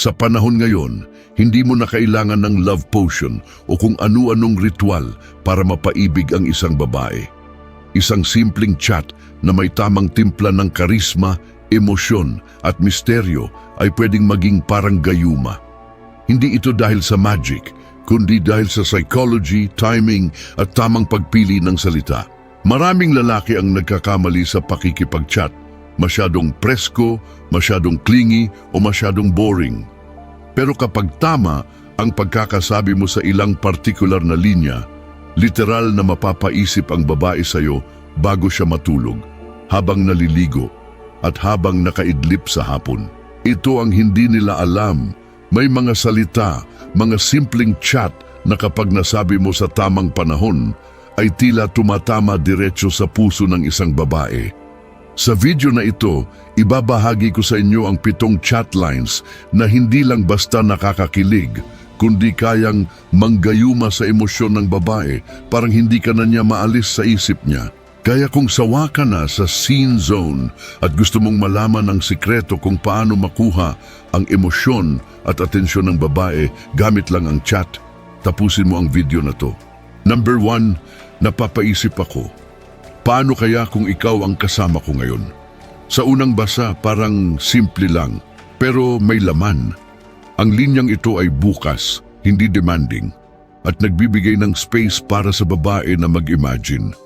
Sa panahon ngayon, hindi mo na kailangan ng love potion o kung ano-anong ritual para mapaibig ang isang babae. Isang simpleng chat na may tamang timpla ng karisma, emosyon at misteryo ay pwedeng maging parang gayuma. Hindi ito dahil sa magic, kundi dahil sa psychology, timing at tamang pagpili ng salita. Maraming lalaki ang nagkakamali sa pakikipag-chat. Masyadong presko, masyadong clingy o masyadong boring. Pero kapag tama ang pagkakasabi mo sa ilang partikular na linya, literal na mapapaisip ang babae sa'yo bago siya matulog, habang naliligo at habang nakaidlip sa hapon. Ito ang hindi nila alam. May mga salita, mga simpleng chat na kapag nasabi mo sa tamang panahon, ay tila tumatama diretso sa puso ng isang babae. Sa video na ito, ibabahagi ko sa inyo ang 7 chat lines na hindi lang basta nakakakilig, kundi kayang manggayuma sa emosyon ng babae, parang hindi ka na niya maalis sa isip niya. Kaya kung sawa ka na sa scene zone at gusto mong malaman ang sikreto kung paano makuha ang emosyon at atensyon ng babae gamit lang ang chat, tapusin mo ang video na to. Number 1, napapaisip ako. Paano kaya kung ikaw ang kasama ko ngayon? Sa unang basa, parang simple lang, pero may laman. Ang linyang ito ay bukas, hindi demanding, at nagbibigay ng space para sa babae na mag-imagine.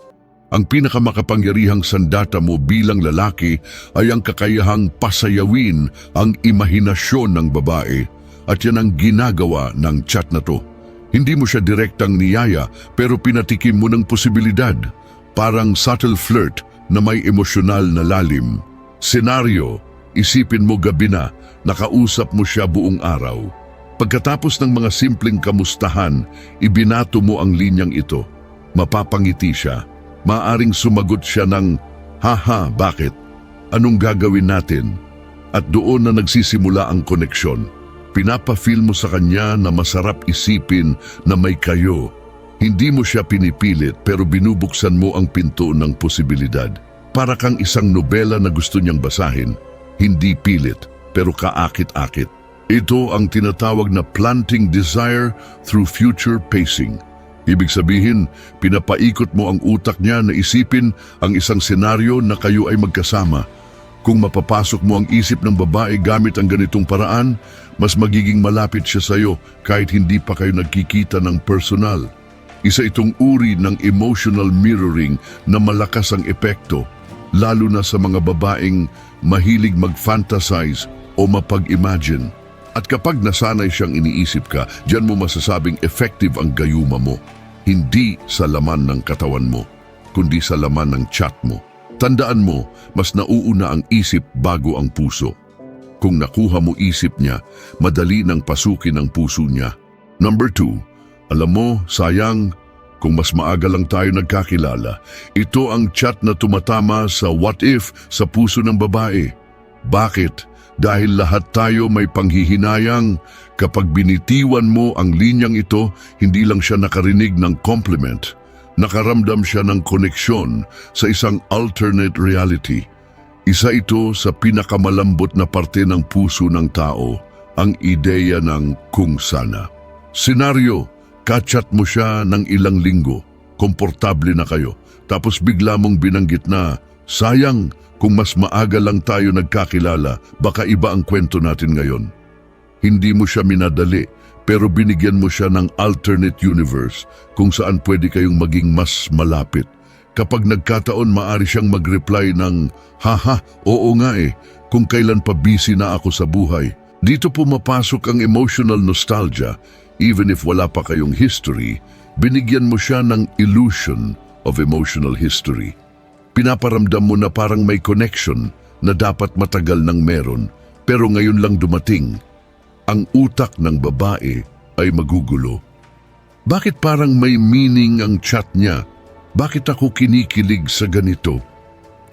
Ang pinakamakapangyarihang sandata mo bilang lalaki ay ang kakayahang pasayawin ang imahinasyon ng babae, at yan ang ginagawa ng chat na to. Hindi mo siya direktang niyaya, pero pinatikim mo ng posibilidad. Parang subtle flirt na may emosyonal na lalim. Senaryo, isipin mo gabi na, nakausap mo siya buong araw. Pagkatapos ng mga simpleng kamustahan, ibinato mo ang linyang ito. Mapapangiti siya. Maaring sumagot siya ng, "Haha, bakit? Anong gagawin natin?" At doon na nagsisimula ang koneksyon. Pinapa-feel mo sa kanya na masarap isipin na may kayo. Hindi mo siya pinipilit pero binubuksan mo ang pinto ng posibilidad. Para kang isang nobela na gusto niyang basahin. Hindi pilit pero kaakit-akit. Ito ang tinatawag na planting desire through future pacing. Ibig sabihin, pinapaikot mo ang utak niya na isipin ang isang senaryo na kayo ay magkasama. Kung mapapasok mo ang isip ng babae gamit ang ganitong paraan, mas magiging malapit siya sa iyo kahit hindi pa kayo nagkikita ng personal. Isa itong uri ng emotional mirroring na malakas ang epekto, lalo na sa mga babaeng mahilig mag-fantasize o mapag-imagine. At kapag nasanay siyang iniisip ka, diyan mo masasabing effective ang gayuma mo. Hindi sa laman ng katawan mo, kundi sa laman ng chat mo. Tandaan mo, mas nauuna ang isip bago ang puso. Kung nakuha mo isip niya, madali nang pasukin ang puso niya. Number 2, alam mo, sayang, kung mas maaga lang tayo nagkakilala, ito ang chat na tumatama sa what if sa puso ng babae. Bakit? Dahil lahat tayo may panghihinayang. Kapag binitiwan mo ang linyang ito, hindi lang siya nakarinig ng compliment. Nakaramdam siya ng koneksyon sa isang alternate reality. Isa ito sa pinakamalambot na parte ng puso ng tao, ang ideya ng kung sana. Senaryo, kachat mo siya ng ilang linggo, komportable na kayo, tapos bigla mong binanggit na, sayang, kung mas maaga lang tayo nagkakilala, baka iba ang kwento natin ngayon. Hindi mo siya minadali, pero binigyan mo siya ng alternate universe kung saan pwede kayong maging mas malapit. Kapag nagkataon, maaari siyang mag-reply ng, "Haha, oo nga kung kailan pa busy na ako sa buhay." Dito pumapasok ang emotional nostalgia. Even if wala pa kayong history, binigyan mo siya ng illusion of emotional history. Pinaparamdam mo na parang may connection na dapat matagal nang meron, pero ngayon lang dumating. Ang utak ng babae ay magugulo. Bakit parang may meaning ang chat niya? Bakit ako kinikilig sa ganito?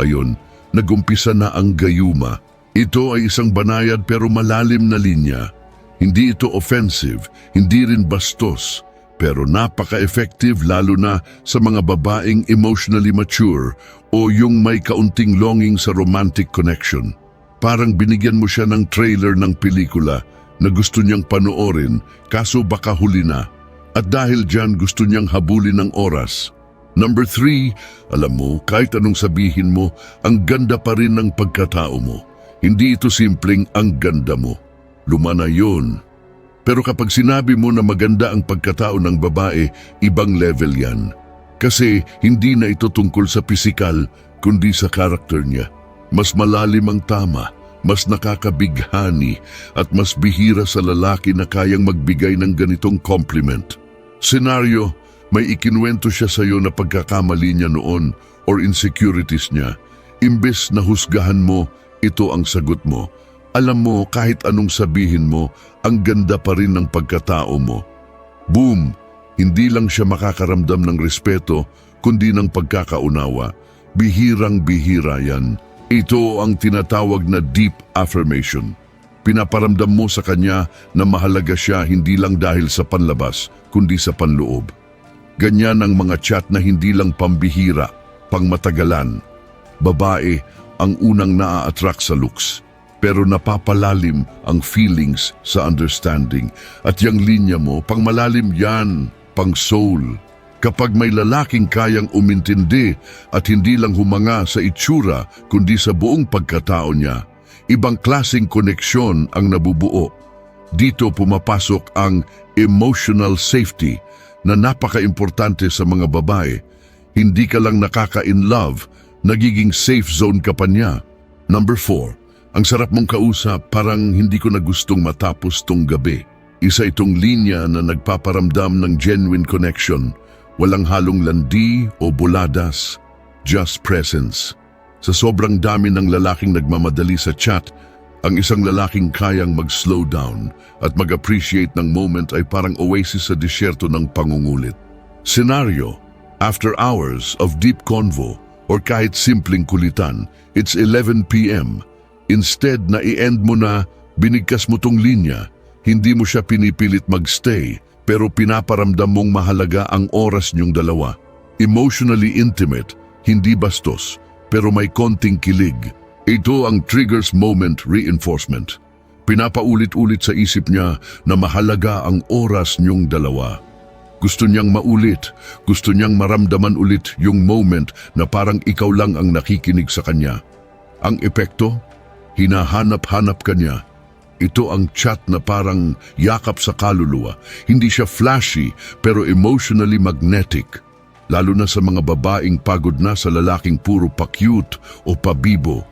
Ayun, nagumpisa na ang gayuma. Ito ay isang banayad pero malalim na linya. Hindi ito offensive, hindi rin bastos, pero napaka-effective lalo na sa mga babaeng emotionally mature o yung may kaunting longing sa romantic connection. Parang binigyan mo siya ng trailer ng pelikula, na gusto niyang panoorin kaso baka huli na. At dahil dyan gusto niyang habulin ng oras. Number 3, alam mo, kahit anong sabihin mo, ang ganda pa rin ng pagkatao mo. Hindi ito simpleng ang ganda mo. Luma na yun. Pero kapag sinabi mo na maganda ang pagkatao ng babae, ibang level yan. Kasi hindi na ito tungkol sa pisikal, kundi sa karakter niya. Mas malalim ang tama, mas nakakabighani, at mas bihira sa lalaki na kayang magbigay ng ganitong compliment. Senaryo, may ikinuwento siya sa iyo na pagkakamali niya noon or insecurities niya. Imbes na husgahan mo, ito ang sagot mo. Alam mo, kahit anong sabihin mo, ang ganda pa rin ng pagkatao mo. Boom! Hindi lang siya makakaramdam ng respeto, kundi ng pagkakaunawa. Bihirang-bihira yan. Ito ang tinatawag na deep affirmation. Pinaparamdam mo sa kanya na mahalaga siya hindi lang dahil sa panlabas, kundi sa panloob. Ganyan ang mga chat na hindi lang pambihira, pangmatagalan. Babae ang unang naa-attract sa looks, pero napapalalim ang feelings sa understanding. At yung linya mo, pang malalim yan, pang soul. Kapag may lalaking kayang umintindi at hindi lang humanga sa itsura, kundi sa buong pagkatao niya, ibang klaseng koneksyon ang nabubuo. Dito pumapasok ang emotional safety na napaka-importante sa mga babae. Hindi ka lang nakaka-in love, nagiging safe zone ka pa niya. Number 4, ang sarap mong kausap, parang hindi ko na gustong matapos tong gabi. Isa itong linya na nagpaparamdam ng genuine connection. Walang halong landi o buladas, just presence. Sa sobrang dami ng lalaking nagmamadali sa chat, ang isang lalaking kayang mag-slow down at mag-appreciate ng moment ay parang oasis sa disyerto ng pangungulit. Senaryo, after hours of deep convo or kahit simpleng kulitan, it's 11 p.m. Instead na i-end mo na, binigkas mo tong linya, hindi mo siya pinipilit magstay, pero pinaparamdam mong mahalaga ang oras niyong dalawa. Emotionally intimate, hindi bastos, pero may konting kilig. Ito ang triggers moment reinforcement. Pinapaulit-ulit sa isip niya na mahalaga ang oras niyong dalawa. Gusto niyang maulit, gusto niyang maramdaman ulit yung moment na parang ikaw lang ang nakikinig sa kanya. Ang epekto, hinahanap-hanap ka niya. Ito ang chat na parang yakap sa kaluluwa. Hindi siya flashy pero emotionally magnetic. Lalo na sa mga babaeng pagod na sa lalaking puro pa-cute o pabibo.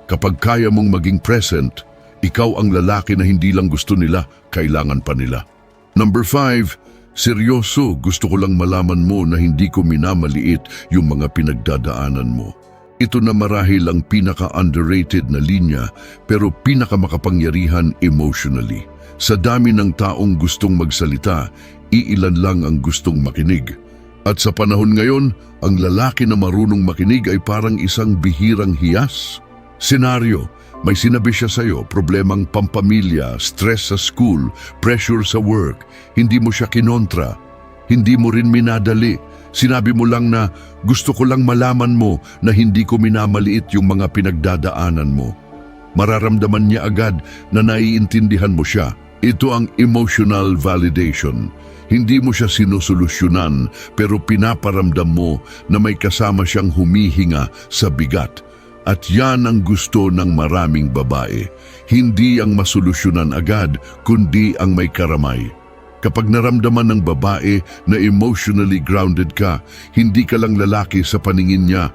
Kapag kaya mong maging present, ikaw ang lalaki na hindi lang gusto nila, kailangan pa nila. Number 5, seryoso, gusto ko lang malaman mo na hindi ko minamaliit yung mga pinagdadaanan mo. Ito na marahil ang pinaka-underrated na linya pero pinaka-makapangyarihan emotionally. Sa dami ng taong gustong magsalita, iilan lang ang gustong makinig. At sa panahon ngayon, ang lalaki na marunong makinig ay parang isang bihirang hiyas. Senaryo, may sinabi siya sa'yo, problemang pampamilya, stress sa school, pressure sa work, hindi mo siya kinontra, hindi mo rin minadali. Sinabi mo lang na gusto ko lang malaman mo na hindi ko minamaliit yung mga pinagdadaanan mo. Mararamdaman niya agad na naiintindihan mo siya. Ito ang emotional validation. Hindi mo siya sinusolusyonan pero pinaparamdam mo na may kasama siyang humihinga sa bigat. At yan ang gusto ng maraming babae. Hindi ang masolusyonan agad, kundi ang may karamay. Kapag naramdaman ng babae na emotionally grounded ka, hindi ka lang lalaki sa paningin niya,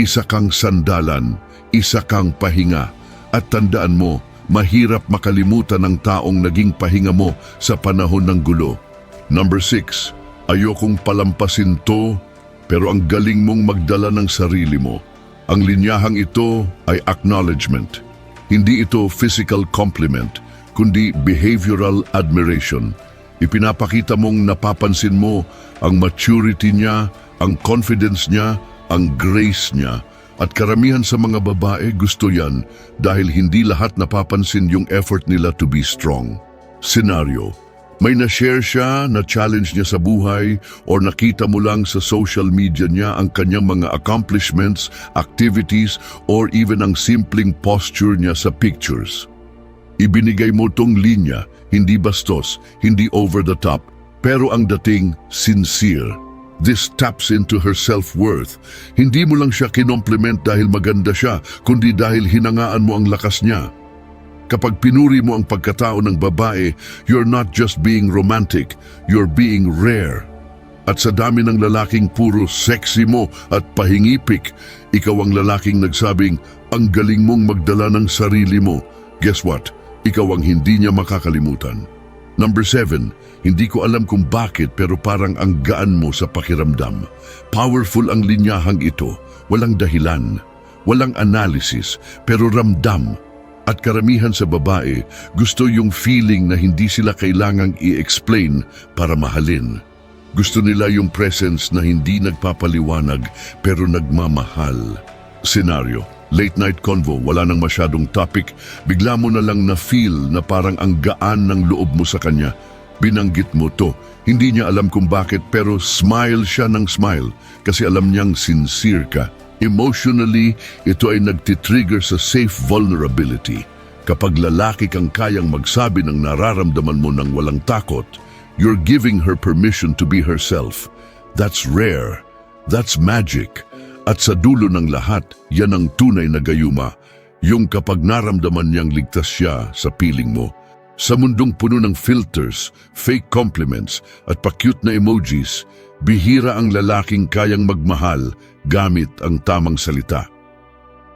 isa kang sandalan, isa kang pahinga. At tandaan mo, mahirap makalimutan ng taong naging pahinga mo sa panahon ng gulo. Number 6, ayokong palampasin to, pero ang galing mong magdala ng sarili mo. Ang linyahang ito ay acknowledgement. Hindi ito physical compliment, kundi behavioral admiration. Ipinapakita mong napapansin mo ang maturity niya, ang confidence niya, ang grace niya. At karamihan sa mga babae gusto yan dahil hindi lahat napapansin yung effort nila to be strong. Senaryo, may na-share siya na challenge niya sa buhay or nakita mo lang sa social media niya ang kanyang mga accomplishments, activities, or even ang simpleng posture niya sa pictures. Ibinigay mo tong linya, hindi bastos, hindi over the top, pero ang dating sincere. This taps into her self-worth. Hindi mo lang siya kinompliment dahil maganda siya, kundi dahil hinangaan mo ang lakas niya. Kapag pinuri mo ang pagkatao ng babae, you're not just being romantic, you're being rare. At sa dami ng lalaking puro sexy mo at pahingipik, ikaw ang lalaking nagsabing, ang galing mong magdala ng sarili mo. Guess what? Ikaw ang hindi niya makakalimutan. Number 7, hindi ko alam kung bakit pero parang ang gaan mo sa pakiramdam. Powerful ang linyahang ito, walang dahilan, walang analysis, pero ramdam. At karamihan sa babae, gusto yung feeling na hindi sila kailangang i-explain para mahalin. Gusto nila yung presence na hindi nagpapaliwanag pero nagmamahal. Senaryo, late night convo, wala nang masyadong topic, bigla mo na lang na-feel na parang ang gaan ng loob mo sa kanya. Binanggit mo to, hindi niya alam kung bakit pero smile siya ng smile kasi alam niyang sincere ka. Emotionally, ito ay nagtitrigger sa safe vulnerability. Kapag lalaki kang kayang magsabi ng nararamdaman mo ng walang takot, you're giving her permission to be herself. That's rare. That's magic. At sa dulo ng lahat, yan ang tunay na gayuma. Yung kapag naramdaman niyang ligtas siya sa piling mo. Sa mundong puno ng filters, fake compliments at pa-cute na emojis, bihira ang lalaking kayang magmahal gamit ang tamang salita.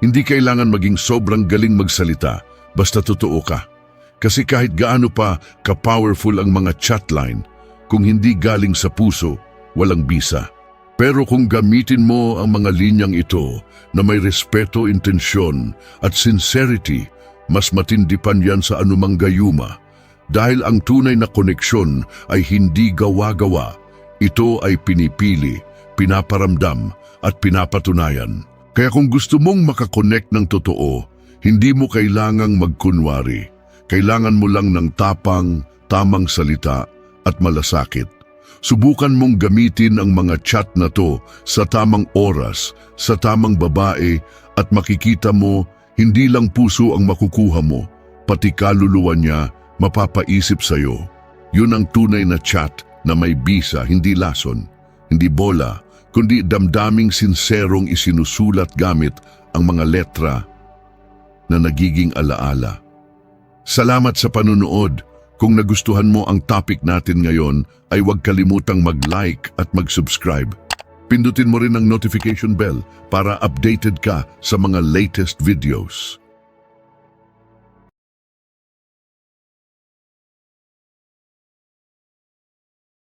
Hindi kailangan maging sobrang galing magsalita, basta totoo ka. Kasi kahit gaano pa ka-powerful ang mga chatline, kung hindi galing sa puso, walang bisa. Pero kung gamitin mo ang mga linyang ito na may respeto, intensyon at sincerity, mas matindi pa yan sa anumang gayuma. Dahil ang tunay na koneksyon ay hindi gawa-gawa. Ito ay pinipili, pinaparamdam at pinapatunayan. Kaya kung gusto mong makakonect ng totoo, hindi mo kailangang magkunwari. Kailangan mo lang ng tapang, tamang salita at malasakit. Subukan mong gamitin ang mga chat na to sa tamang oras, sa tamang babae at makikita mo hindi lang puso ang makukuha mo, pati kaluluwa niya mapapaisip sa'yo. Yun ang tunay na chat na may bisa, hindi lason, hindi bola, kundi damdaming sinserong isinusulat gamit ang mga letra na nagiging alaala. Salamat sa panunood. Kung nagustuhan mo ang topic natin ngayon, ay huwag kalimutang mag-like at mag-subscribe. Pindutin mo rin ang notification bell para updated ka sa mga latest videos.